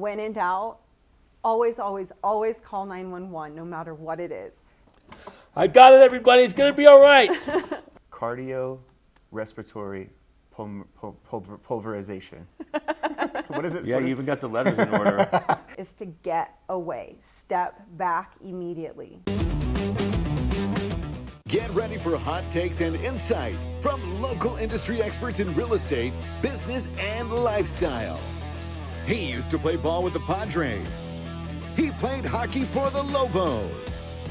when in doubt, always, always, always call 911, no matter what it is. I got it, everybody. It's going to be all right. Cardio, respiratory, pulverization. What is it? Yeah, you even got the letters in order. Is to get away. Step back immediately. Get ready for hot takes and insight from local industry experts in real estate, business, and lifestyle. He used to play ball with the Padres. He played hockey for the Lobos.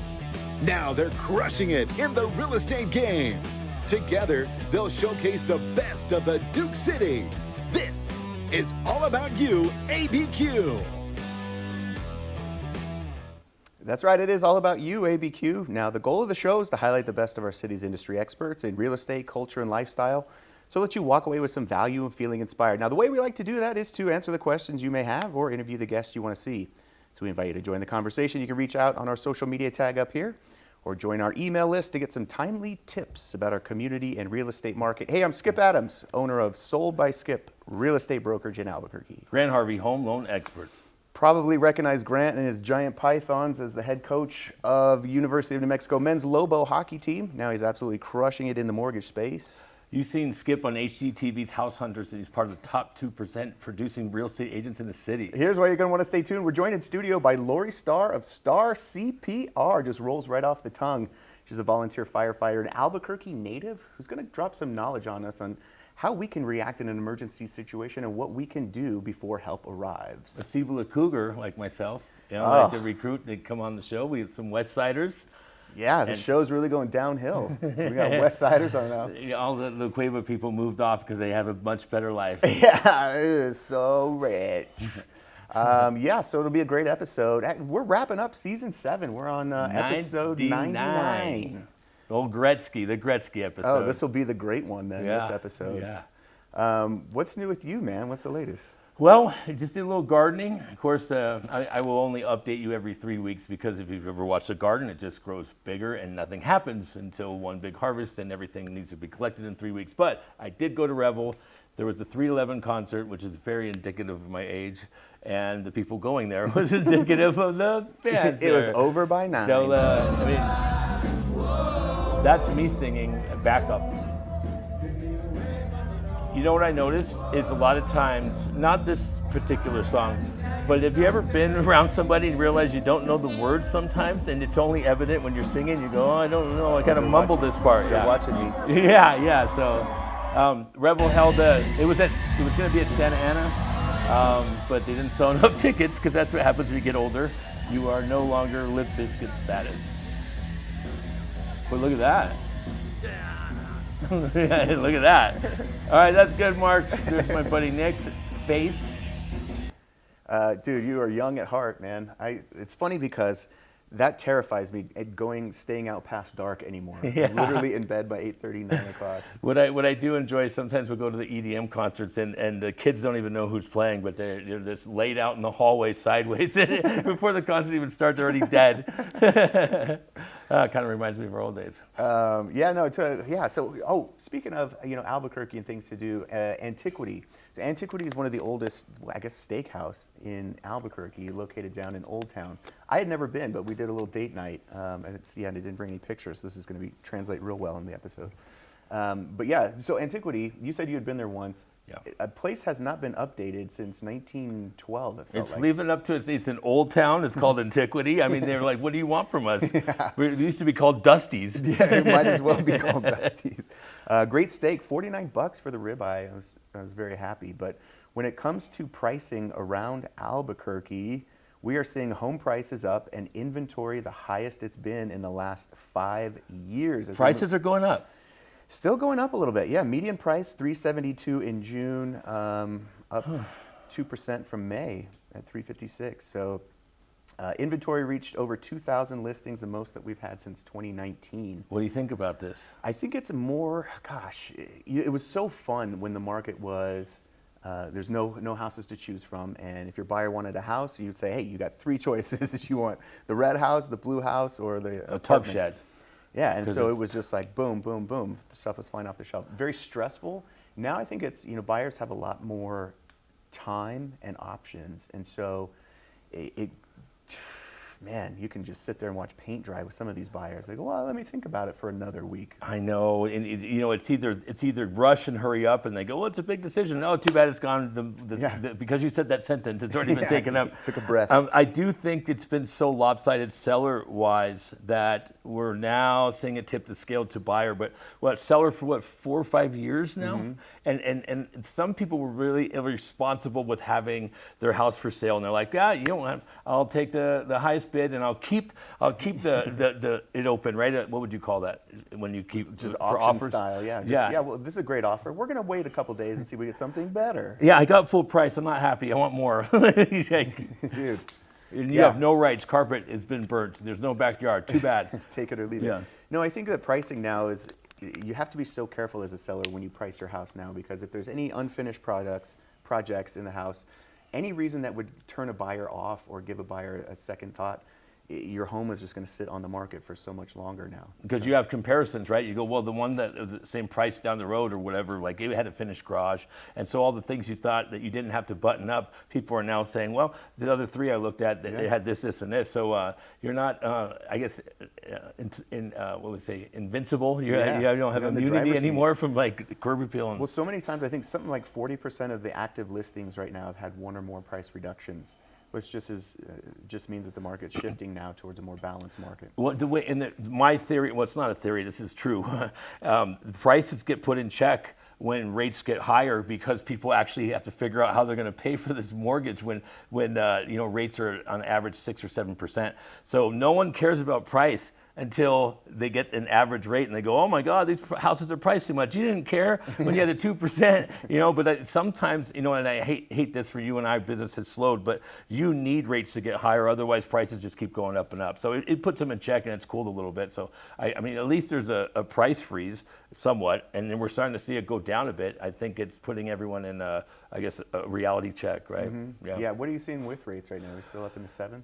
Now they're crushing it in the real estate game. Together, they'll showcase the best of the Duke City. This is All About YouABQ. That's right, it is all about YouABQ. Now, the goal of the show is to highlight the best of our city's industry experts in real estate, culture, and lifestyle, so let you walk away with some value and feeling inspired. Now, the way we like to do that is to answer the questions you may have or interview the guests you want to see. So we invite you to join the conversation. You can reach out on our social media tag up here, or join our email list to get some timely tips about our community and real estate market. Hey, I'm Skip Adams, owner of Sold by Skip Real Estate Brokerage in Albuquerque. Grant Harvey, home loan expert. Probably recognize Grant and his giant pythons as the head coach of University of New Mexico men's Lobo hockey team. Now he's absolutely crushing it in the mortgage space. You've seen Skip on HGTV's House Hunters, and he's part of the top 2% producing real estate agents in the city. Here's why you're going to want to stay tuned. We're joined in studio by Laurie Starr of Starr CPR. Just rolls right off the tongue. She's a volunteer firefighter, an Albuquerque native, who's going to drop some knowledge on us on how we can react in an emergency situation and what we can do before help arrives. A Cibola Cougar, like myself, like to recruit, they come on the show. We have some West Siders. Yeah, the show's really going downhill. We got West Siders on now. All the La Cueva people moved off because they have a much better life. Yeah, it is so rich. Yeah, so it'll be a great episode. We're wrapping up season 7. We're on episode 99. Old Gretzky, the Gretzky episode. Oh, this will be the great one then, this episode. Yeah. What's new with you, man? What's the latest? Well, I just did a little gardening. Of course, I will only update you every 3 weeks because if you've ever watched a garden, it just grows bigger and nothing happens until one big harvest and everything needs to be collected in 3 weeks. But I did go to Revel. There was a 311 concert, which is very indicative of my age, and the people going there was indicative of the fans. It was over by 9. So, I mean, that's me singing backup. You know what I notice is a lot of times, not this particular song, but have you ever been around somebody and realize you don't know the words sometimes, and it's only evident when you're singing, you go, oh, I don't know, I kind of mumble this part. You're watching me. Yeah, so Revel held it was going to be at Santa Ana, but they didn't sell enough tickets because that's what happens when you get older. You are no longer Limp Bizkit status. But look at that. Look at that. All right, that's good, Mark. There's my buddy Nick's face. Dude, you are young at heart, man. It's funny because that terrifies me, staying out past dark anymore. Yeah. Literally in bed by 8:30, 9 o'clock. What I do enjoy, sometimes we'll go to the EDM concerts and the kids don't even know who's playing, but they're just laid out in the hallway sideways. Before the concert even starts, they're already dead. Kind of reminds me of our old days. So, speaking of, Albuquerque and things to do, Antiquity. So Antiquity is one of the oldest, I guess, steakhouse in Albuquerque, located down in Old Town. I had never been, but we did a little date night, and they didn't bring any pictures, so this is going to translate real well in the episode. So Antiquity, you said you had been there once. Yeah. A place has not been updated since 1912, it felt It's like. leaving up to it's an old town. It's called Antiquity. I mean, they're like, what do you want from us? Yeah. We used to be called Dusty's. Yeah, it might as well be called Dusty's. Great steak, $49 for the ribeye. I was very happy. But when it comes to pricing around Albuquerque, we are seeing home prices up and inventory the highest it's been in the last 5 years. Prices are going up. Still going up a little bit. Yeah, median price $372 in June, up 2% from May at $356. So inventory reached over 2,000 listings, the most that we've had since 2019. What do you think about this? I think it's more, it was so fun when the market was, there's no houses to choose from, and if your buyer wanted a house, you'd say, hey, you got 3 choices. You want the red house, the blue house, or the A apartment. tub shed. Yeah, and so it was just like boom, boom, boom. The stuff was flying off the shelf. Very stressful. Now I think it's, buyers have a lot more time and options. And so man, you can just sit there and watch paint dry with some of these buyers. They go, well, let me think about it for another week. I know, and it's either rush and hurry up, and they go, well, it's a big decision. Oh, too bad it's gone. Because you said that sentence, it's already been taken up. Took a breath. I do think it's been so lopsided seller-wise that we're now seeing it tip the scale to buyer. But seller for 4 or 5 years now, and some people were really irresponsible with having their house for sale, and they're like, yeah, you don't have. I'll take the highest bid, and I'll keep the it open, right? What would you call that when you keep Just for auction offers? style, yeah. Well, this is a great offer. We're gonna wait a couple days and see if we get something better. Yeah, I got full price. I'm not happy. I want more. Dude. And you have no rights. Carpet has been burnt. There's no backyard. Too bad. Take it or leave it. No, I think that pricing now is, you have to be so careful as a seller when you price your house now, because if there's any unfinished projects in the house, any reason that would turn a buyer off or give a buyer a second thought, your home is just going to sit on the market for so much longer now. Because you have comparisons, right? You go, well, the one that is the same price down the road or whatever, like it had a finished garage. And so all the things you thought that you didn't have to button up, people are now saying, well, the other three I looked at, they had this, this, and this. So you're not, I guess, what would we say, invincible? You don't have immunity anymore from like curb appeal. Well, so many times, I think something like 40% of the active listings right now have had one or more price reductions, which just means that the market's shifting now towards a more balanced market. Well, my theory, well, it's not a theory, this is true. The prices get put in check when rates get higher, because people actually have to figure out how they're going to pay for this mortgage when rates are on average 6 or 7%. So no one cares about price until they get an average rate and they go, oh my God, these houses are priced too much. You didn't care when you had a 2%, but sometimes, and I hate this for you and I, business has slowed, but you need rates to get higher. Otherwise prices just keep going up and up. So it puts them in check and it's cooled a little bit. So I mean, at least there's a price freeze somewhat, and then we're starting to see it go down a bit. I think it's putting everyone in a reality check, right? Yeah, what are you seeing with rates right now? Are we still up in the 7s?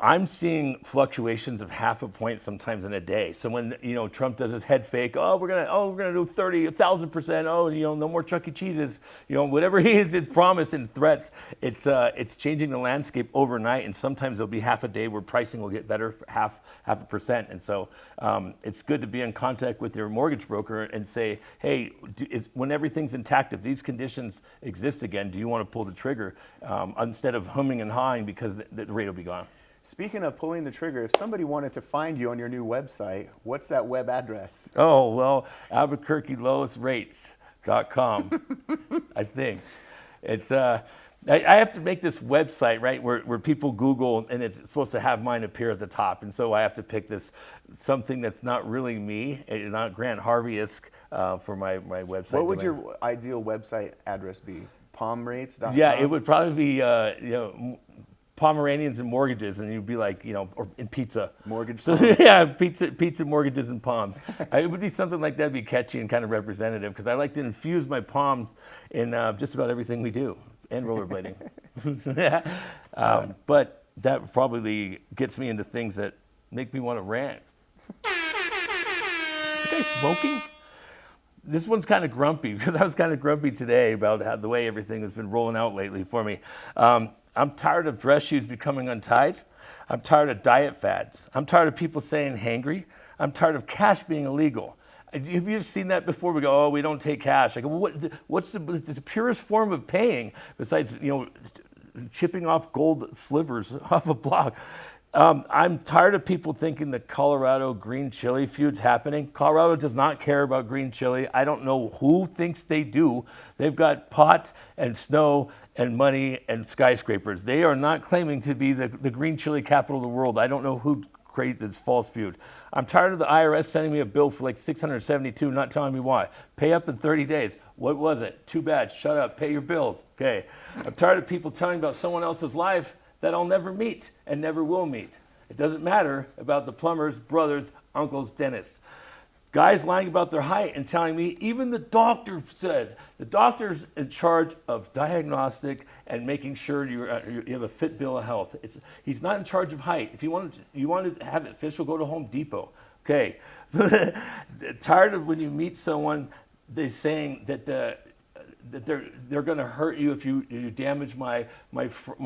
I'm seeing fluctuations of half a point sometimes in a day. So when Trump does his head fake, we're gonna do 30, 1,000%. No more Chuck E. Cheese's. Whatever his promise and threats, it's changing the landscape overnight. And sometimes there'll be half a day where pricing will get better for half a percent. And so it's good to be in contact with your mortgage broker and say, hey, when everything's intact, if these conditions exist again, do you want to pull the trigger instead of humming and hawing because the rate will be gone? Speaking of pulling the trigger, if somebody wanted to find you on your new website, what's that web address? Oh, well, AlbuquerqueLowestRates.com, I think. It's I have to make this website, right, where people Google, and it's supposed to have mine appear at the top. And so I have to pick something that's not really me, not Grant Harvey-esque for my website. What would your ideal website address be? PalmRates.com? Yeah, it would probably be, Pomeranians and mortgages, and you'd be like, or in pizza. Mortgage. So, yeah, pizza, mortgages, and palms. It would be something like that, be catchy and kind of representative, because I like to infuse my palms in just about everything we do, and rollerblading. But that probably gets me into things that make me want to rant. Is the guy smoking? This one's kind of grumpy, because I was kind of grumpy today about the way everything has been rolling out lately for me. I'm tired of dress shoes becoming untied. I'm tired of diet fads. I'm tired of people saying hangry. I'm tired of cash being illegal. Have you seen that before? We go, we don't take cash. I go, well, what's the purest form of paying besides, chipping off gold slivers off a block? I'm tired of people thinking the Colorado green chili feud's happening. Colorado does not care about green chili. I don't know who thinks they do. They've got pot and snow and money and skyscrapers. They are not claiming to be the green chili capital of the world. I don't know who created this false feud. I'm tired of the IRS sending me a bill for like $672, not telling me why. Pay up in 30 days. What was it? Too bad. Shut up. Pay your bills. Okay. I'm tired of people telling about someone else's life that I'll never meet and never will meet. It doesn't matter about the plumbers, brothers, uncles, dentists. Guys lying about their height and telling me, even the doctor said, the doctor's in charge of diagnostic and making sure you have a fit bill of health. He's not in charge of height. If you want to have it official, go to Home Depot. Okay. Tired of when you meet someone, they're saying that that they're going to hurt you if you damage my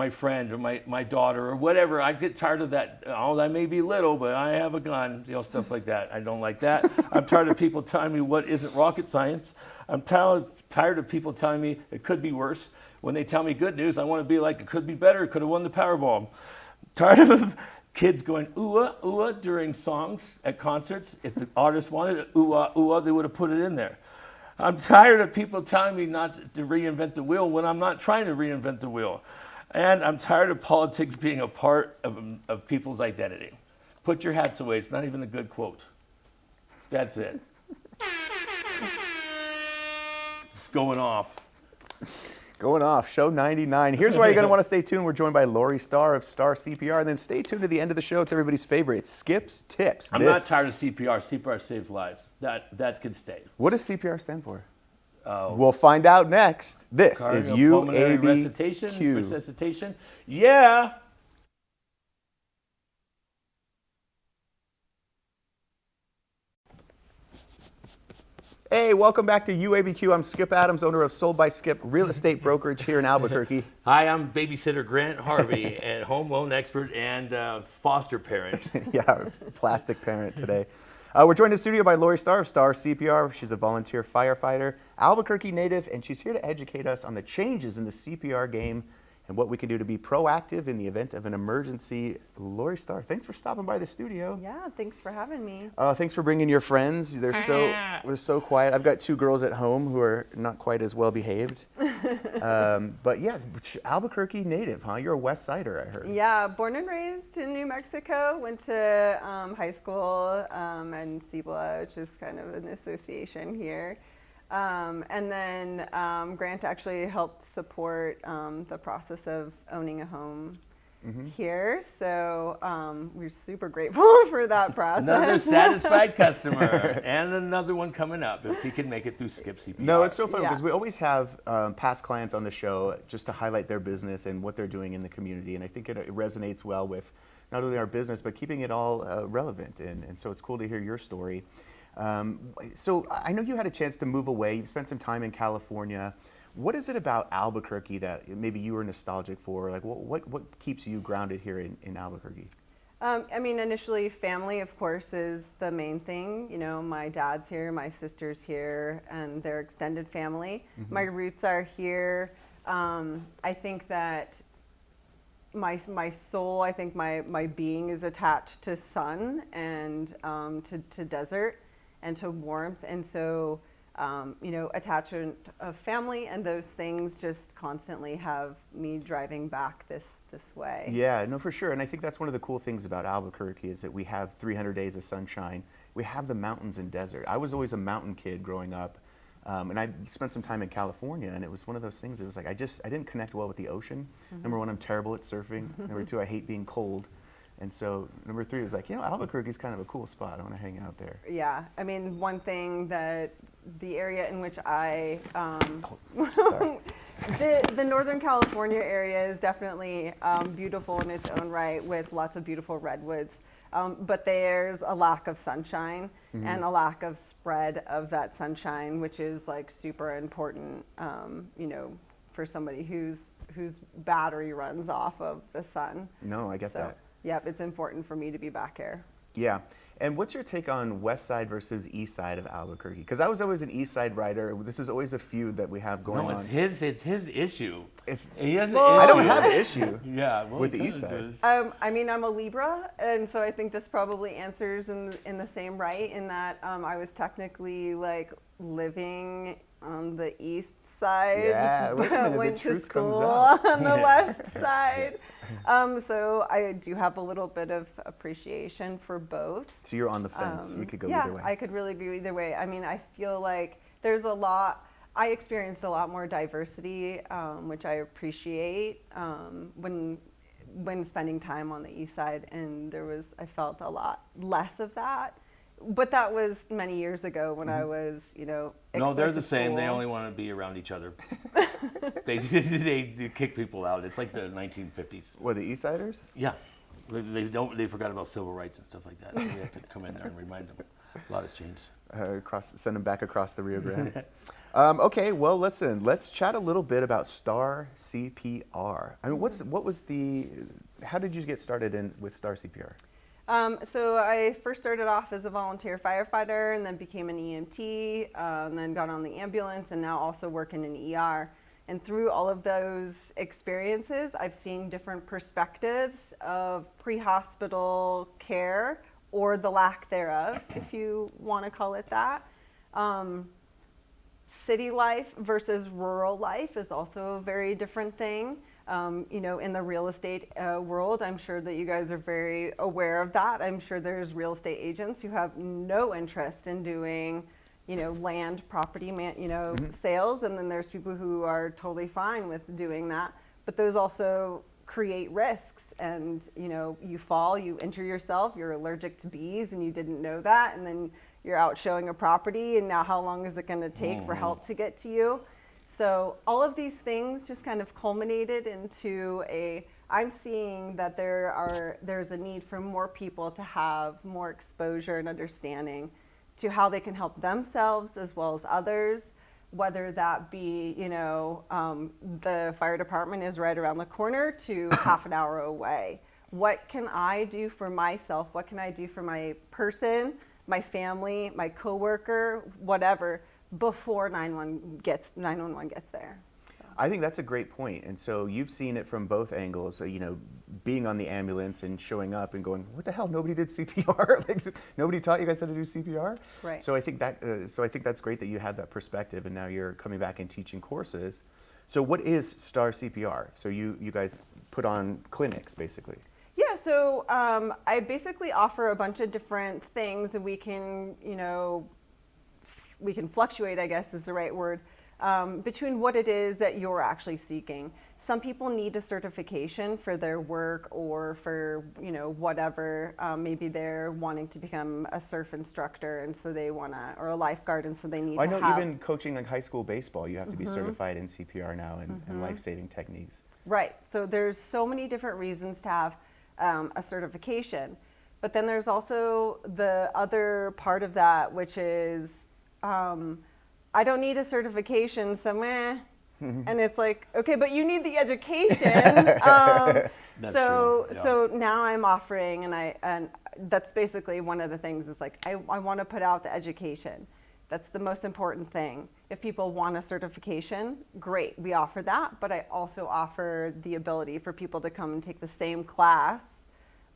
friend or my daughter or whatever. I get tired of that. Oh, I may be little, but I have a gun, stuff like that. I don't like that. I'm tired of people telling me what isn't rocket science. I'm tired of people telling me it could be worse. When they tell me good news, I want to be like, it could be better. It could have won the Powerball. I'm tired of kids going ooh-ah, ooh-ah during songs at concerts. If the artist wanted it, ooh-ah, ooh-ah, they would have put it in there. I'm tired of people telling me not to reinvent the wheel when I'm not trying to reinvent the wheel. And I'm tired of politics being a part of people's identity. Put your hats away. It's not even a good quote. That's it. It's going off. Going off, show 99. Here's why you're going to want to stay tuned. We're joined by Laurie Starr of Starr CPR. And then stay tuned to the end of the show. It's everybody's favorite, Skip's Tips. I'm not tired of CPR. CPR saves lives. That can stay. What does CPR stand for? We'll find out next. This is YouABQ. Resuscitation. Yeah. Hey, welcome back to YouABQ. I'm Skip Adams, owner of Sold by Skip Real Estate Brokerage here in Albuquerque. Hi, I'm babysitter Grant Harvey, and home loan expert and foster parent. Yeah, plastic parent today. We're joined in the studio by Laurie Starr of Starr CPR. She's a volunteer firefighter, Albuquerque native, and she's here to educate us on the changes in the CPR game and what we can do to be proactive in the event of an emergency. Laurie Starr, thanks for stopping by the studio. Yeah, thanks for having me. Thanks for bringing your friends. They're so quiet. I've got 2 girls at home who are not quite as well behaved. But yeah, Albuquerque native, huh? You're a West Sider, I heard. Yeah, born and raised in New Mexico. Went to high school in Cibola, which is kind of an association here. And then Grant actually helped support the process of owning a home here. So we're super grateful for that process. Another satisfied customer and another one coming up if he can make it through Skip CPR. No, it's so fun because we always have past clients on the show just to highlight their business and what they're doing in the community. And I think it resonates well with not only our business, but keeping it all relevant. And so it's cool to hear your story. So I know you had a chance to move away. You've spent some time in California. What is it about Albuquerque that maybe you were nostalgic for? Like, what keeps you grounded here in Albuquerque? I mean, initially, family, of course, is the main thing. You know, my dad's here, my sister's here, and their extended family. My roots are here. I think that my soul, I think my being is attached to sun and to desert and to warmth. And so, you know, attachment of family and those things just constantly have me driving back this way. Yeah, no, for sure. And I think that's one of the cool things about Albuquerque is that we have 300 days of sunshine. We have the mountains and desert. I was always a mountain kid growing up. And I spent some time in California, and it was one of those things. It was like I didn't connect well with the ocean. Number 1, I'm terrible at surfing. Number 2, I hate being cold. And so number 3 was like, you know, Albuquerque's kind of a cool spot. I want to hang out there. Yeah, I mean, one thing that the area in which I, the Northern California area is definitely beautiful in its own right with lots of beautiful redwoods. But there's a lack of sunshine and a lack of spread of that sunshine, which is like super important, you know, for somebody whose battery runs off of the sun. No, I get that. Yep, it's important for me to be back here. Yeah. And what's your take on West Side versus East Side of Albuquerque? Because I was always an East Side rider. This is always a feud that we have going on. No, it's his issue. He has an issue. I don't have an issue well, with the East Side. I mean, I'm a Libra, and so I think this probably answers in the same right in that I was technically like living on the East Side, but went to school on the West Side. So I do have a little bit of appreciation for both. So you're on the fence. You could go either way. Yeah, I could really go either way. I mean, I feel like there's I experienced a lot more diversity, which I appreciate when spending time on the East Side, and I felt a lot less of that. But that was many years ago when I was, you know. No, they're the same. They only want to be around each other. they kick people out. It's like the 1950s. What, the East Siders? Yeah, they forgot about civil rights and stuff like that. So we have to come in there and remind them. A lot has changed. Send them back across the Rio Grande. Okay, well, listen, let's chat a little bit about Starr CPR. I mean, how did you get started with Starr CPR? So I first started off as a volunteer firefighter and then became an EMT, and then got on the ambulance and now also work in an ER. And through all of those experiences, I've seen different perspectives of pre-hospital care, or the lack thereof, if you want to call it that. City life versus rural life is also a very different thing. In the real estate world, I'm sure that you guys are very aware of that. I'm sure there's real estate agents who have no interest in doing, land, property, sales, and then there's people who are totally fine with doing that. But those also create risks, and you fall, you injure yourself, you're allergic to bees, and you didn't know that, and then you're out showing a property, and now how long is it going to take for help to get to you? So all of these things just kind of culminated into I'm seeing that there's a need for more people to have more exposure and understanding to how they can help themselves as well as others, whether that be, the fire department is right around the corner to half an hour away. What can I do for myself? What can I do for my person, my family, my coworker, whatever, before 911 gets there? So. I think that's a great point. And so you've seen it from both angles, being on the ambulance and showing up and going, what the hell, nobody did CPR? Like, nobody taught you guys how to do CPR? Right. So I think that's great that you had that perspective, and now you're coming back and teaching courses. So what is Starr CPR? So you guys put on clinics, basically. Yeah, so I basically offer a bunch of different things, and we can fluctuate, I guess is the right word, between what it is that you're actually seeking. Some people need a certification for their work or for, whatever. Maybe they're wanting to become a surf instructor, and so they or a lifeguard, and so they need to have. I know even coaching like high school baseball, you have to be certified in CPR now and life-saving techniques. Right. So there's so many different reasons to have a certification. But then there's also the other part of that, which is I don't need a certification, so meh. And it's like, okay, but you need the education. So now I'm offering, and that's basically one of the things is like, I want to put out the education. That's the most important thing. If people want a certification, great, we offer that, but I also offer the ability for people to come and take the same class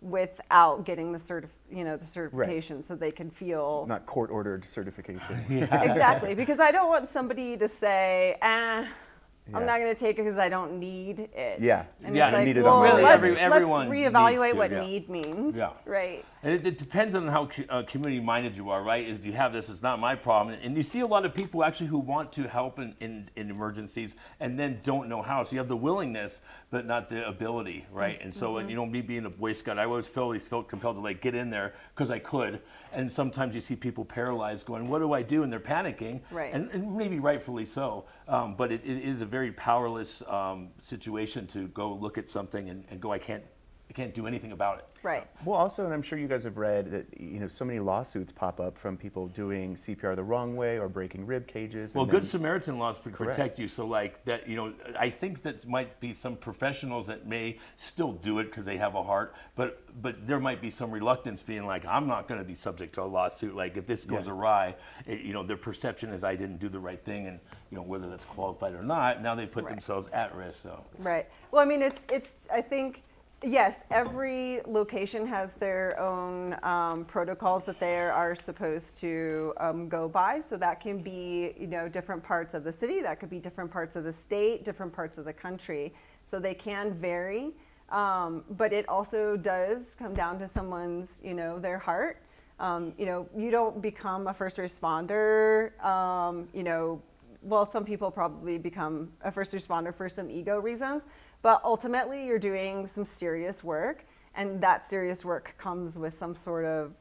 without getting the certification, right, so they can feel not court-ordered certification. Yeah. Exactly, because I don't want somebody to say, I'm not going to take it because I don't need it. Yeah, and yeah, it's like, need it well, on really, let's everyone reevaluate needs to, what yeah. need means. Yeah. Right. And it depends on how community-minded you are, right? If you have this, it's not my problem. And you see a lot of people actually who want to help in emergencies and then don't know how. So you have the willingness, but not the ability, right? And so, me being a Boy Scout, I always felt compelled to get in there because I could. And sometimes you see people paralyzed going, what do I do? And they're panicking. Right. And maybe rightfully so. But it is a very powerless situation to go look at something and go, I can't do anything about it. Right. Well, also, and I'm sure you guys have read that so many lawsuits pop up from people doing CPR the wrong way or breaking rib cages. Well, Good Samaritan laws protect you, so that I think that might be some professionals that may still do it because they have a heart, but there might be some reluctance being like, I'm not going to be subject to a lawsuit. Like if this goes awry, their perception is I didn't do the right thing, and whether that's qualified or not, now they put themselves at risk. So. Right. Well, I mean, it's I think. Yes, every location has their own protocols that they are supposed to go by. So that can be, different parts of the city. That could be different parts of the state, different parts of the country. So they can vary. But it also does come down to someone's, their heart. You don't become a first responder, well, some people probably become a first responder for some ego reasons. But ultimately, you're doing some serious work, and that serious work comes with some sort of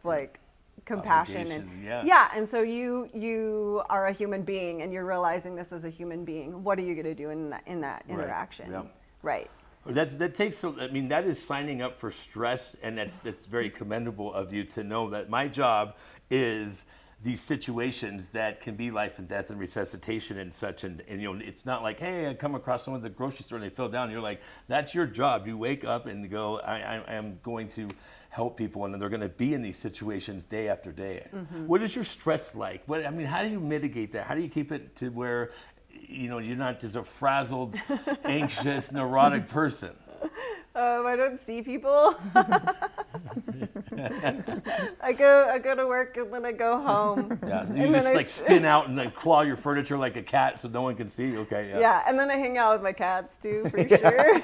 compassion and so you are a human being, and you're realizing this as a human being. What are you going to do in that interaction? Right. That takes. That is signing up for stress, and that's very commendable of you to know that my job is these situations that can be life and death and resuscitation and such. And it's not like, hey, I come across someone at the grocery store and they fell down. And you're like, that's your job. You wake up and go, I am going to help people, and they're going to be in these situations day after day. What is your stress like? How do you mitigate that? How do you keep it to where, you're not just a frazzled, anxious, neurotic person? I don't see people. I go to work and then I go home. Yeah, you just spin out and then claw your furniture like a cat so no one can see. Okay, yeah. Yeah, and then I hang out with my cats too, for sure.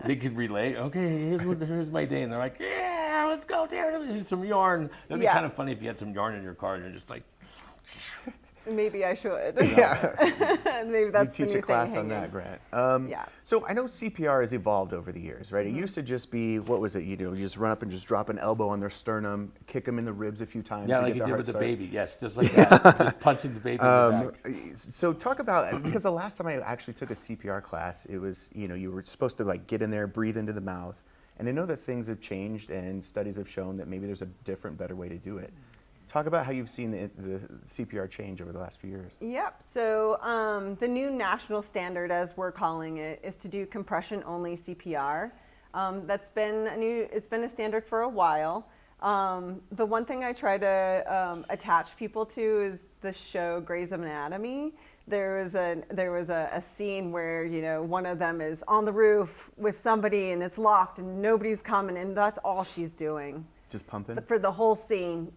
They can relate. Okay, here's my day, and they're like, yeah, let's go tear some yarn. That'd be kind of funny if you had some yarn in your car and you're just like. Maybe I should. Yeah. Maybe that's you the teach new a class thing on hanging. that, Grant. Yeah. So I know CPR has evolved over the years, right? It used to just be, what was it? You just run up and just drop an elbow on their sternum, kick them in the ribs a few times. Yeah, to like get you their did heart with the started. baby. Yes, just like that. Just punching the baby in the back. So talk about, because the last time I actually took a CPR class, it was, you were supposed to get in there, breathe into the mouth. And I know that things have changed and studies have shown that maybe there's a different, better way to do it. Talk about how you've seen the CPR change over the last few years. Yep. So the new national standard, as we're calling it, is to do compression-only CPR. It's been a standard for a while. The one thing I try to attach people to is the show Grey's Anatomy. There was a scene where one of them is on the roof with somebody and it's locked and nobody's coming, and that's all she's doing. Just pumping? For the whole scene,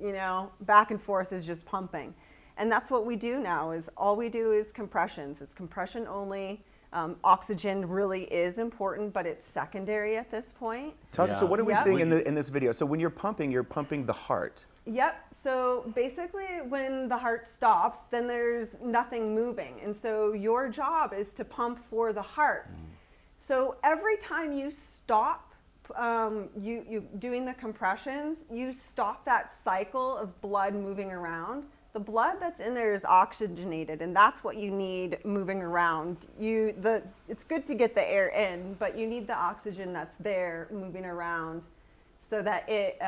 back and forth is just pumping. And that's what we do now, is all we do is compressions. It's compression only. Oxygen really is important, but it's secondary at this point. So what are we Yep. seeing in this video? So when you're pumping the heart. Yep. So basically when the heart stops, then there's nothing moving. And so your job is to pump for the heart. So every time you stop you doing the compressions, you stop that cycle of blood moving around. The blood that's in there is oxygenated, and that's what you need moving around. It's good to get the air in, but you need the oxygen that's there moving around so that it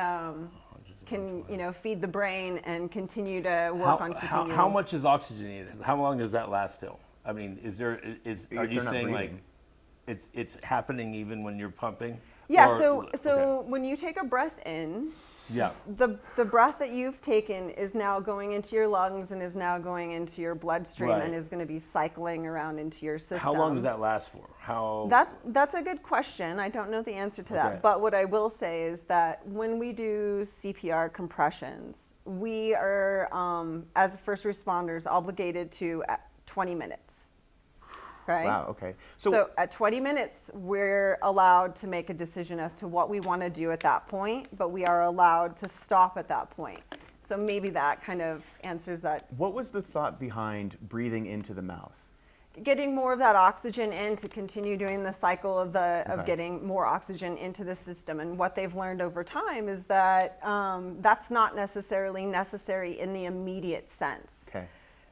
can feed the brain and continue to work on continuing. How much is oxygenated? How long does that last till? I mean, are you saying like it's happening even when you're pumping? Yeah, so when you take a breath in, the breath that you've taken is now going into your lungs and is now going into your bloodstream and is going to be cycling around into your system. How long does that last for? That's a good question. I don't know the answer to that. But what I will say is that when we do CPR compressions, we are, as first responders, obligated to 20 minutes. Right? Wow, okay. So at 20 minutes, we're allowed to make a decision as to what we want to do at that point, but we are allowed to stop at that point. So maybe that kind of answers that. What was the thought behind breathing into the mouth? Getting more of that oxygen in to continue doing the cycle of getting more oxygen into the system. And what they've learned over time is that that's not necessarily necessary in the immediate sense. Okay.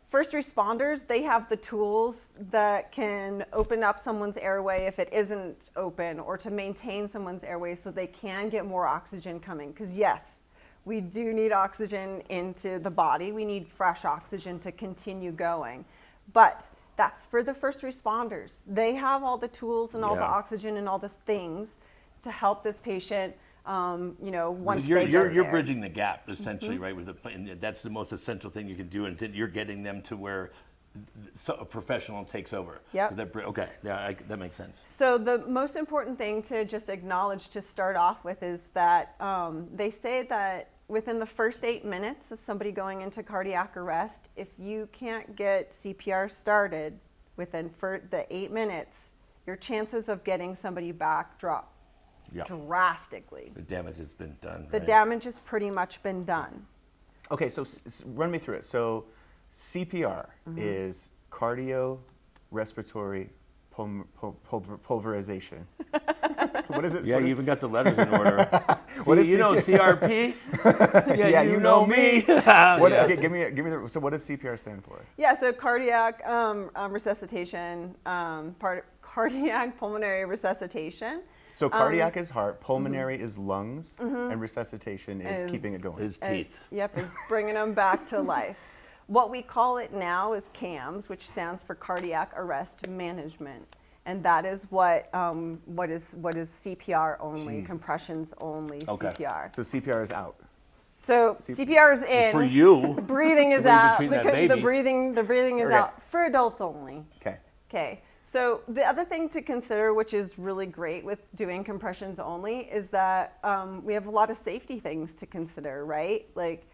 First responders, they have the tools that can open up someone's airway if it isn't open, or to maintain someone's airway so they can get more oxygen coming. Because yes, we do need oxygen into the body. We need fresh oxygen to continue going. But that's for the first responders. They have all the tools and all the oxygen and all the things to help this patient. Once you're bridging the gap essentially, right? And that's the most essential thing you can do, and you're getting them to where a professional takes over. Yep. Okay, that makes sense. So the most important thing to just acknowledge to start off with is that they say that within the first 8 minutes of somebody going into cardiac arrest, if you can't get CPR started within the 8 minutes, your chances of getting somebody back drop. Drastically. The damage has been done. The damage has pretty much been done. Okay, so run me through it. So CPR is cardio-respiratory pulverization. What is it? Yeah, you even got the letters in order. What is CRP? Yeah, you know me. Okay, give me so what does CPR stand for? Yeah, so cardiac resuscitation, cardiac pulmonary resuscitation. So cardiac is heart, pulmonary is lungs, and resuscitation is keeping it going. His teeth. Yep, is bringing them back to life. What we call it now is CAMS, which stands for cardiac arrest management, and that is what is CPR only, Jesus. compressions only Okay. CPR. So CPR is out. So CPR is in. For you. Breathing is the way out. between that The baby. breathing is Okay. out for adults only. Okay. Okay. So the other thing to consider, which is really great with doing compressions only, is that we have a lot of safety things to consider, right? Like,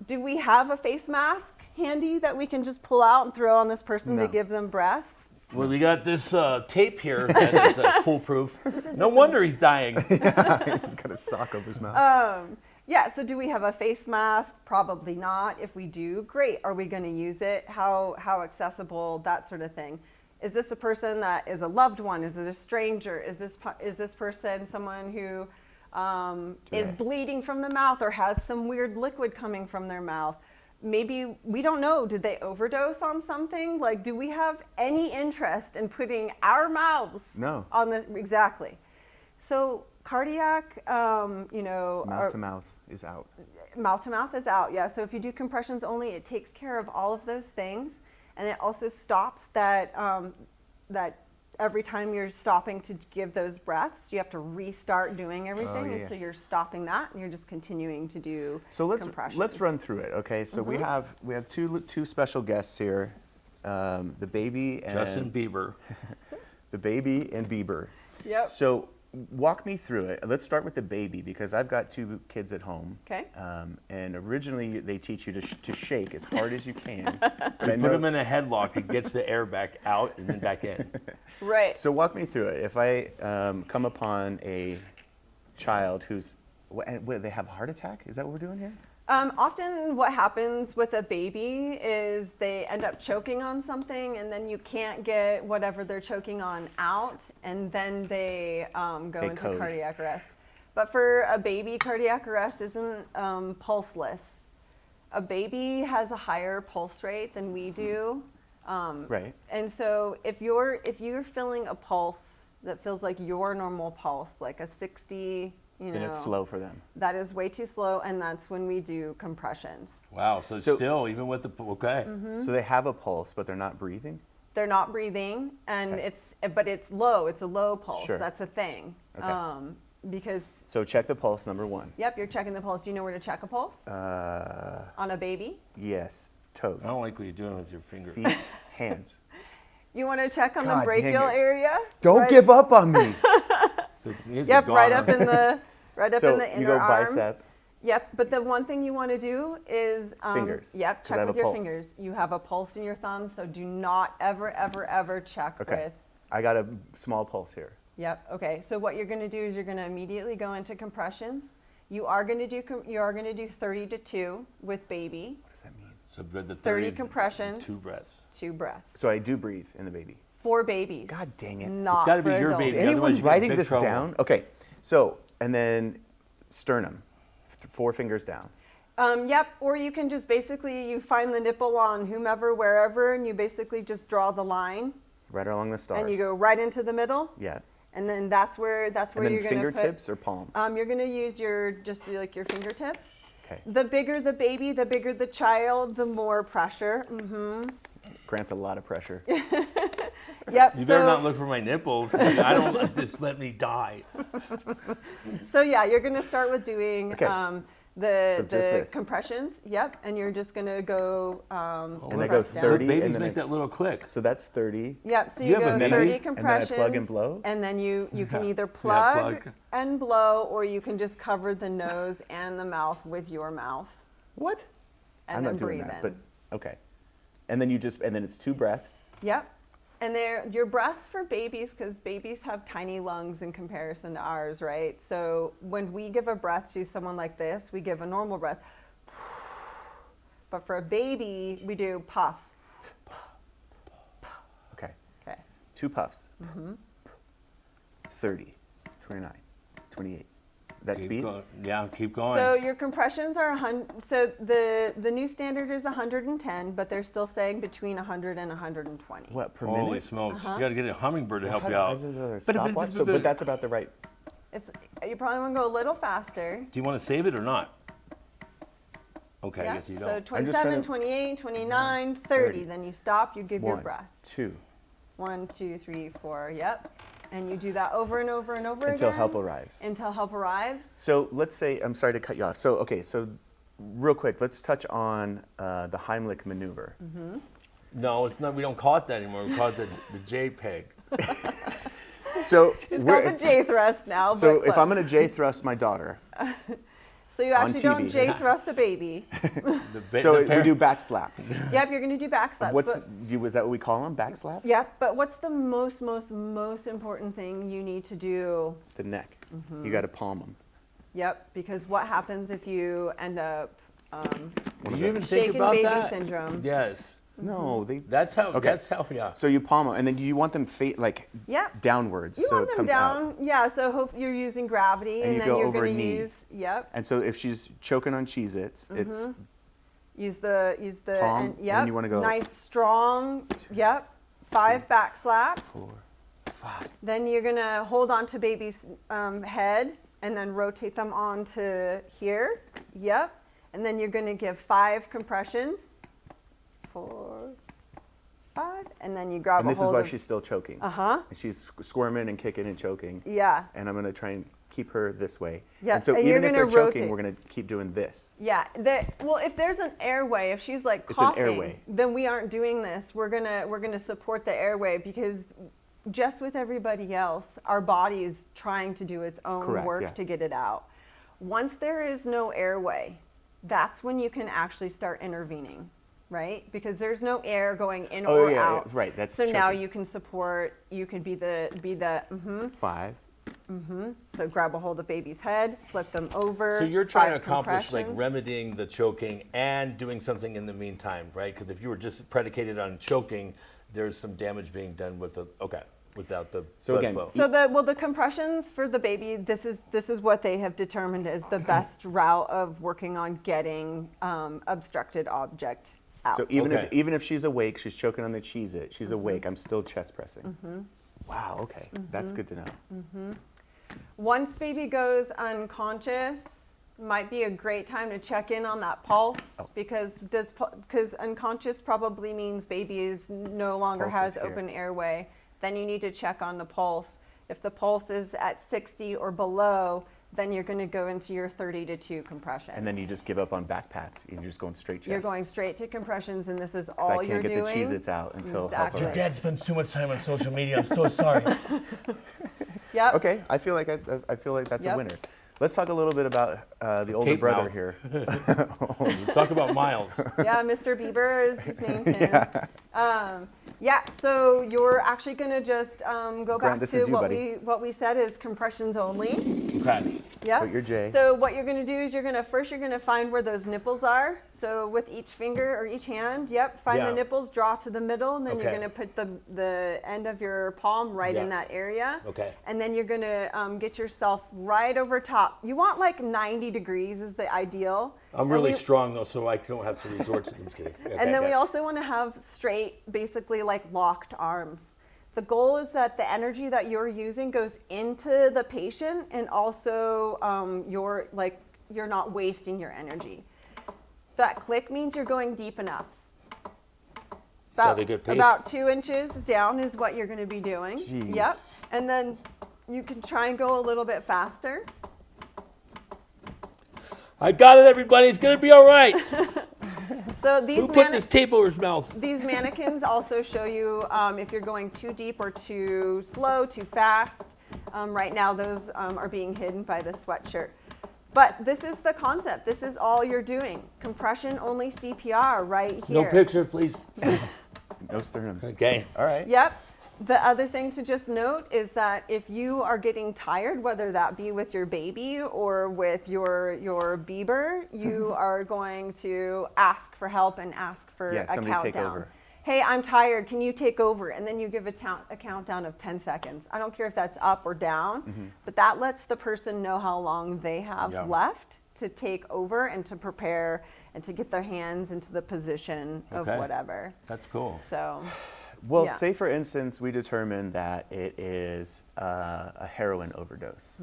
do we have a face mask handy that we can just pull out and throw on this person No. to give them breaths? Well, we got this tape here that is foolproof. No wonder he's dying. He's got a sock over his mouth. Yeah, so do we have a face mask? Probably not. If we do, great. Are we going to use it? How accessible? That sort of thing. Is this a person that is a loved one? Is it a stranger? Is this person someone who is bleeding from the mouth or has some weird liquid coming from their mouth? Maybe, we don't know, did they overdose on something? Like, do we have any interest in putting our mouths No. on the, exactly. So cardiac, Mouth to mouth is out. mouth to mouth is out, yeah. So if you do compressions only, it takes care of all of those things, and it also stops that that every time you're stopping to give those breaths, you have to restart doing everything, yeah. and so you're stopping that, and you're just continuing to do. So compressions. let's run through it. Okay. So we have two special guests here, the baby and Justin Bieber. the baby and Bieber. Yep. So walk me through it. Let's start with the baby because I've got 2 kids at home. Okay. And originally they teach you to shake as hard as you can. But I Put know- him in a headlock. It gets the air back out and then back in. Right. So walk me through it. If I come upon a child who's, they have a heart attack? Is that what we're doing here? Often what happens with a baby is they end up choking on something, and then you can't get whatever they're choking on out, and then they go They into code. cardiac arrest. But for a baby, cardiac arrest isn't pulseless. A baby has a higher pulse rate than we do. Right. And so if you're feeling a pulse that feels like your normal pulse, like a 60, Then it's slow for them. that is way too slow, and that's when we do compressions. Wow. So, So- still, even with the, okay. So they have a pulse, but they're not breathing? They're not breathing, and Okay. but it's low. It's a low pulse. Sure. That's a thing. Okay. Because So check the pulse, number 1. yep, you're checking the pulse. Do you know where to check a pulse? On a baby? Yes. Toes. I don't like what you're doing with your finger. Feet, hands. You want to check on God the dang brachial it. area? Don't Right- give up on me. Yep, right up in the So in the inner you go arm. bicep. Yep, but the one thing you want to do is Fingers, Yep, 'cause I check have with a your pulse. fingers. You have a pulse in your thumb, so do not ever check Okay. with. I got a small pulse here. Yep. Okay. So what you're going to do is you're going to immediately go into compressions. You are going to do 30 to 2 with baby, What does that mean? So the 30 is compressions. 2 breaths. 2 breaths. So I do breathe in the baby. For babies. God dang it. Not It's gotta be for your adults. baby. Is Otherwise anyone you get in writing big this trouble. down? Okay. So, and then sternum, 4 fingers down. Yep. Or you can just basically you find the nipple on whomever, wherever, and you basically just draw the line, Right along the stars. and you go right into the middle, Yeah. and then that's where And then you're going to put. fingertips or palm? You're going to use your fingertips. Okay. The bigger the baby, the bigger the child, the more pressure. Grants a lot of pressure. Yep. You better not look for my nipples. I don't just let me die. So yeah, you're going to start with doing Okay. the So just this. compressions. Yep, and you're just going to go. And I go press down. 30. Babies and then make I- that little click. So that's 30. Yep. So You you have go a 30 baby? And then I compressions, plug and blow? and then you can either Yeah, plug, plug. and blow, or you can just cover the nose and the mouth with your mouth, What? and I'm then not doing breathe that, in. but okay. And then then it's 2 breaths. Yep. And your breaths for babies, because babies have tiny lungs in comparison to ours, right? So when we give a breath to someone like this, we give a normal breath. But for a baby, we do puffs. Okay. Okay. 2 puffs. 30, 29, 28. that speed? Yeah, keep going. So your compressions are 100. So the new standard is 110, but they're still saying between 100 and 120. What, per Holy minute? smokes! You got to get a hummingbird to help How- you out. is it a stopwatch? But that's about the right. You probably want to go a little faster. Do you want to save it or not? Okay, I Yeah. guess you So don't. 27, 28, 29, 30. Then you stop. You give your 1, breath. 2. 1, 2, 3, 4. Yep. And you do that over and over and over Until again. help arrives. Until help arrives. So let's say, I'm sorry to cut you off. So, okay, so real quick, let's touch on the Heimlich maneuver. No, it's not. We don't call it that anymore. We call it the JPEG. So, It's called the J thrust now. so but if I'm going to J thrust my daughter, so you actually don't TV. J thrust a baby. so we do back slaps. Yep, you're going to do back slaps. What's but- was that what we call them? Back slaps? Yep, but what's the most important thing you need to do? The neck. You got to palm them. Yep, because what happens if you end up Do you even think shaken about baby that? syndrome? Yes. No, they. That's how. Okay. That's how. Yeah. So you palm them, and then do you want them Yep. downwards You so want it them comes down, out? yeah, so hope you're using gravity And you then go you're over a going to knee. use, yep, And so if she's choking on Cheez-Its, it's use the, Palm, and, and yep, then you wanna go- nice, strong, yep, 5 back slaps. 4, 5. Then you're going to hold on to baby's head and then rotate them onto here, yep, and then you're going to give 5 compressions, 4, 5, and then you grab And a this is hold why of, she's still choking. uh-huh, And she's squirming and kicking and choking. yeah. And I'm going to try and keep her this way. Yeah, And so and you're even if gonna they're choking, rotate. we're going to keep doing this. Yeah, well, if there's an airway, if she's like It's an coughing, airway. then we aren't doing this. We're gonna support the airway because just with everybody else, our body is trying to do its own Correct, work yeah. to get it out. Once there is no airway, that's when you can actually start intervening, right? Because there's no air going in Oh, or yeah, out. yeah, right, that's so now choking. you can support. You can be the 5. So grab a hold of baby's head, flip them over. So you're trying to 5 accomplish like compressions. remedying the choking and doing something in the meantime, right? Because if you were just predicated on choking, there's some damage being done with without the So blood again, flow. So the compressions for the baby, this is what they have determined is the best route of working on getting obstructed object out. So even Okay. even if she's awake, she's choking on the Cheez-It, she's awake, I'm still chest pressing. Wow, okay. That's good to know. Once baby goes unconscious, might be a great time to check in on that pulse because unconscious probably means baby is no longer Pulse has is here. open airway. Then you need to check on the pulse. If the pulse is at 60 or below, then you're going to go into your 30 to 2 compressions. And then you just give up on back pats. You're just going straight chest. You're going straight to compressions, and this is 'Cause all I you're can't doing. get the Cheez-Its out until Exactly. help Your arrives. dad spends too much time on social media. I'm so sorry. Yep. Okay, I feel like that's a Yep. winner. Let's talk a little bit about the older Tape brother mouth. here. Talk about Miles. Yeah, Mr. Bieber is nicknamed him. Yeah, so you're actually going to just go Grant, back this to is you, what buddy. we said is compressions only. Okay. Yeah. Put your J. So what you're going to do is you're going to find where those nipples are. So with each finger or each hand, yep, find Yeah. the nipples, draw to the middle, and then you're Okay. going to put the end of your palm right in Yeah. that area. Okay. And then you're going to get yourself right over top. You want like 90 degrees is the ideal. I'm And really we- strong though, so I don't have to resort to. I'm just kidding. Okay, And then we okay. also want to have straight, basically like locked arms. The goal is that the energy that you're using goes into the patient, and also you're not wasting your energy. That click means you're going deep enough. Is that a good pace? About 2 inches down is what you're going to be doing. Jeez. Yep. And then you can try and go a little bit faster. I got it, everybody. It's gonna be all right. So these Who put this tape over his mouth? These mannequins also show you if you're going too deep or too slow, too fast. Right now, those are being hidden by the sweatshirt. But this is the concept. This is all you're doing. Compression only CPR right here. No picture, please. No sternums. Okay. All right. Yep. The other thing to just note is that if you are getting tired, whether that be with your baby or with your Bieber, you are going to ask for help and ask for Yeah, a somebody countdown. take over. hey, I'm tired, can you take over? And then you give a countdown of 10 seconds. I don't care if that's up or down, but that lets the person know how long they have left to take over and to prepare and to get their hands into the position of whatever. That's cool. So, Well, say for instance, we determine that it is a heroin overdose.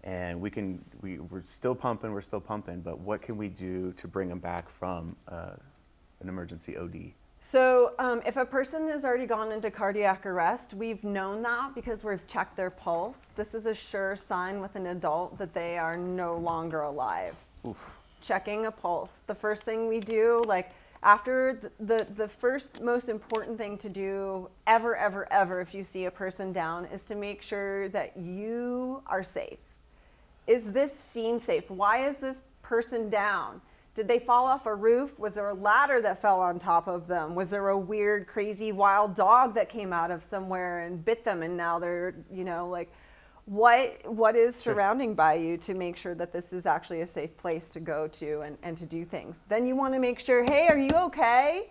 And we're still pumping, but what can we do to bring them back from an emergency OD? So if a person has already gone into cardiac arrest, we've known that because we've checked their pulse. This is a sure sign with an adult that they are no longer alive. Oof. Checking a pulse. The first thing we do, like after the first most important thing to do ever, if you see a person down, is to make sure that you are safe. Is this scene safe? Why is this person down? Did they fall off a roof? Was there a ladder that fell on top of them? Was there a weird, crazy, wild dog that came out of somewhere and bit them and now they're, like, what is surrounding by you to make sure that this is actually a safe place to go to and to do things? Then you want to make sure, hey, are you okay?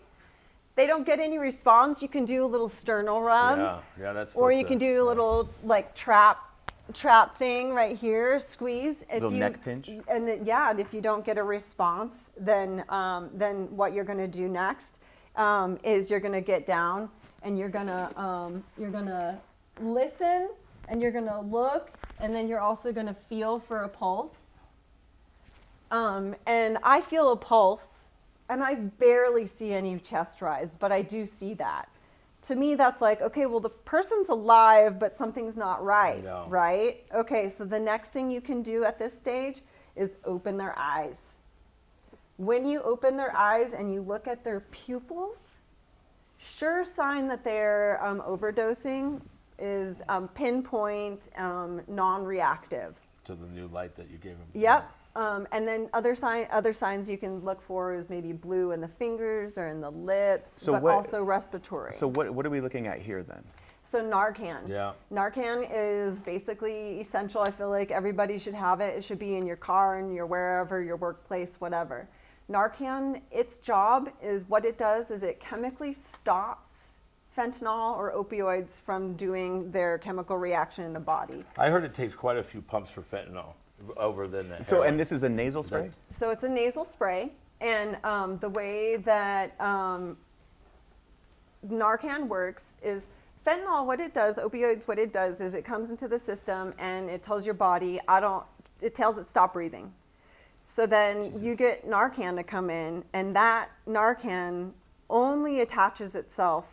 They don't get any response. You can do a little sternal rub. Yeah, that's. Or you can do a little like trap thing right here, squeeze. Little neck pinch. And and if you don't get a response, then what you're going to do next is you're going to get down and you're going to listen and you're going to look, and then you're also going to feel for a pulse. And I feel a pulse, and I barely see any chest rise, but I do see that. To me, that's like, okay, well, the person's alive, but something's not right, right? Okay, so the next thing you can do at this stage is open their eyes. When you open their eyes and you look at their pupils, sure sign that they're overdosing is pinpoint, non-reactive. To the new light that you gave him. Yep. And then other signs you can look for is maybe blue in the fingers or in the lips, but also respiratory. So what are we looking at here then? So Narcan. Yeah. Narcan is basically essential. I feel like everybody should have it. It should be in your car and your wherever, your workplace, whatever. Narcan, its job is what it does is it chemically stops fentanyl or opioids from doing their chemical reaction in the body. I heard it takes quite a few pumps for fentanyl over than that. So, and this is a nasal spray? So it's a nasal spray, and the way that Narcan works is fentanyl, what it does, opioids, what it does is it comes into the system and it tells your body, it tells it stop breathing. So then you get Narcan to come in, and that Narcan only attaches itself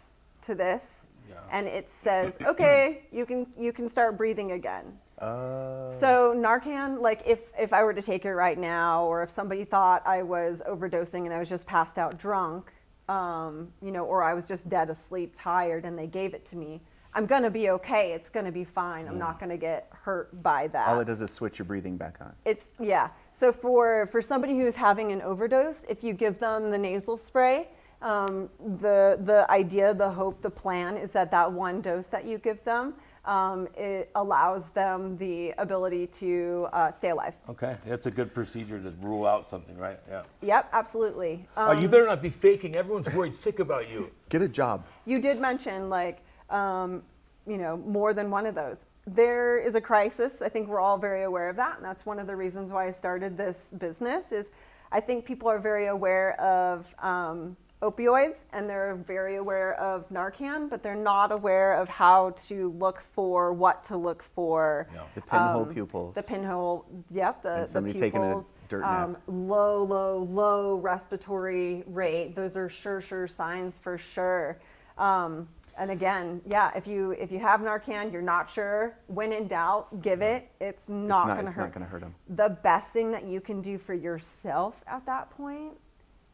to this, and it says, okay, you can start breathing again. So Narcan, like if I were to take it right now, or if somebody thought I was overdosing and I was just passed out drunk, or I was just dead asleep, tired, and they gave it to me, I'm gonna be okay. It's gonna be fine. I'm not gonna get hurt by that. All it does is switch your breathing back on. So for somebody who's having an overdose, if you give them the nasal spray, the idea, the hope, the plan is that one dose that you give them, it allows them the ability to stay alive. Okay, that's a good procedure to rule out something, right? Yeah. Yep, absolutely. You better not be faking. Everyone's worried sick about you. Get a job. You did mention more than one of those. There is a crisis. I think we're all very aware of that, and that's one of the reasons why I started this business. Is I think people are very aware of opioids, and they're very aware of Narcan, but they're not aware of how to look for, what to look for. Yeah. The pinhole pupils. The pinhole, yep, the somebody pupils. Taking a dirt nap. Low respiratory rate. Those are sure signs for sure. And again, if you have Narcan, you're not sure, when in doubt, give it. It's not going to hurt. It's not going to hurt them. The best thing that you can do for yourself at that point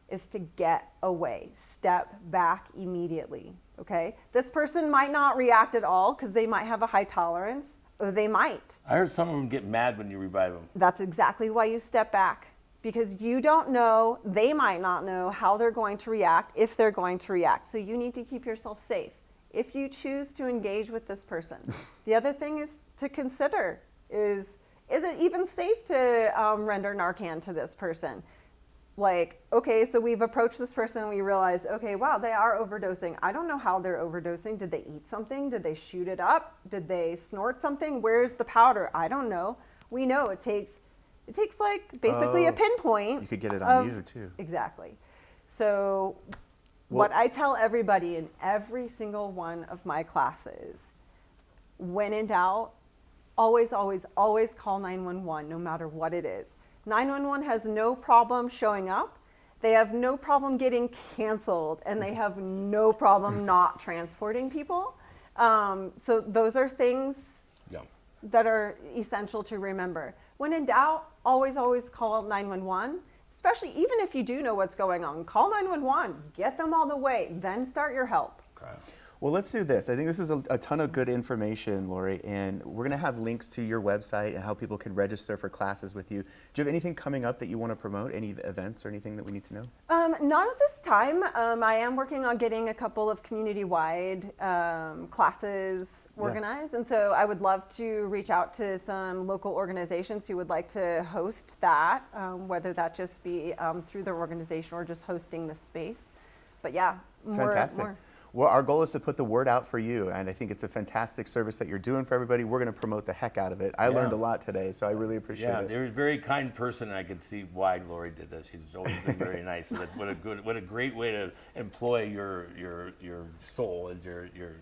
is to get away, step back immediately, okay? This person might not react at all because they might have a high tolerance, or they might. I heard some of them get mad when you revive them. That's exactly why you step back, because you don't know, they might not know how they're going to react, if they're going to react. So you need to keep yourself safe if you choose to engage with this person. The other thing is to consider is it even safe to render Narcan to this person? like, okay, so we've approached this person and we realize, okay, wow, they are overdosing. I don't know how they're overdosing. Did they eat something? Did they shoot it up? Did they snort something? Where's the powder? I don't know. We know it takes like basically a pinpoint. You could get it on you too. Exactly. So what I tell everybody in every single one of my classes, when in doubt, always, always, always call 911, no matter what it is. 911 has no problem showing up. They have no problem getting canceled, and they have no problem not transporting people. So those are things that are essential to remember. When in doubt, always, always call 911, especially even if you do know what's going on. Call 911, get them all the way, then start your help. Okay. Well, let's do this. I think this is a ton of good information, Laurie, and we're going to have links to your website and how people can register for classes with you. Do you have anything coming up that you want to promote? Any events or anything that we need to know? Not at this time. I am working on getting a couple of community-wide classes organized, and so I would love to reach out to some local organizations who would like to host that, whether that just be through their organization or just hosting the space. But yeah, Fantastic. Well, our goal is to put the word out for you, and I think it's a fantastic service that you're doing for everybody. We're going to promote the heck out of it. I learned a lot today, so I really appreciate it. Yeah, they're a very kind person, and I can see why Laurie did this. She's always been very nice. So that's what a great way to employ your soul and your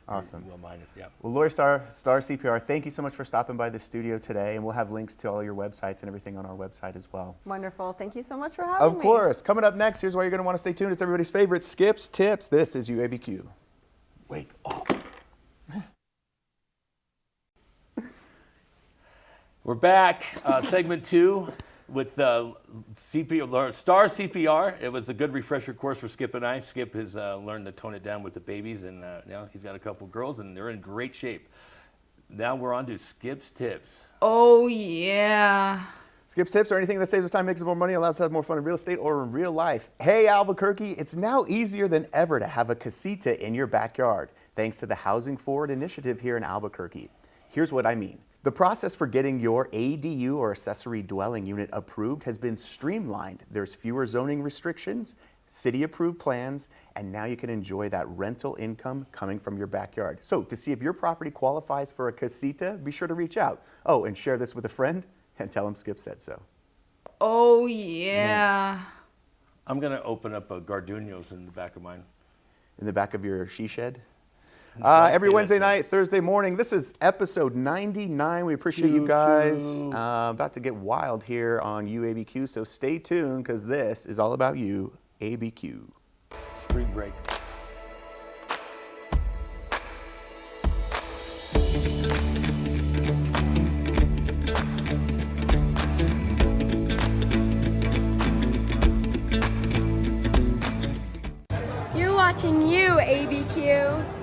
awesome. well-minded. Yeah. Well, Laurie Starr, Star CPR, thank you so much for stopping by the studio today, and we'll have links to all your websites and everything on our website as well. Wonderful. Thank you so much for having me. Of course. Coming up next, here's why you're going to want to stay tuned. It's everybody's favorite Skip's Tips. This is YouABQ. Wait. Oh. We're back, segment 2 with Star CPR. It was a good refresher course for Skip and I. Skip has learned to tone it down with the babies, and now he's got a couple girls, and they're in great shape. Now we're on to Skip's Tips. Oh, yeah. Skip's Tips are anything that saves us time, makes us more money, allows us to have more fun in real estate or in real life. Hey, Albuquerque, it's now easier than ever to have a casita in your backyard, thanks to the Housing Forward initiative here in Albuquerque. Here's what I mean. The process for getting your ADU or accessory dwelling unit approved has been streamlined. There's fewer zoning restrictions, city-approved plans, and now you can enjoy that rental income coming from your backyard. So to see if your property qualifies for a casita, be sure to reach out. Oh, and share this with a friend and tell them Skip said so. Oh, yeah. I'm going to open up a Gardenias in the back of mine. In the back of your she shed? Every Wednesday night, Thursday morning. This is episode 99. We appreciate you guys. About to get wild here on YouABQ, so stay tuned because this is all about YouABQ. Spring break. You're watching YouABQ.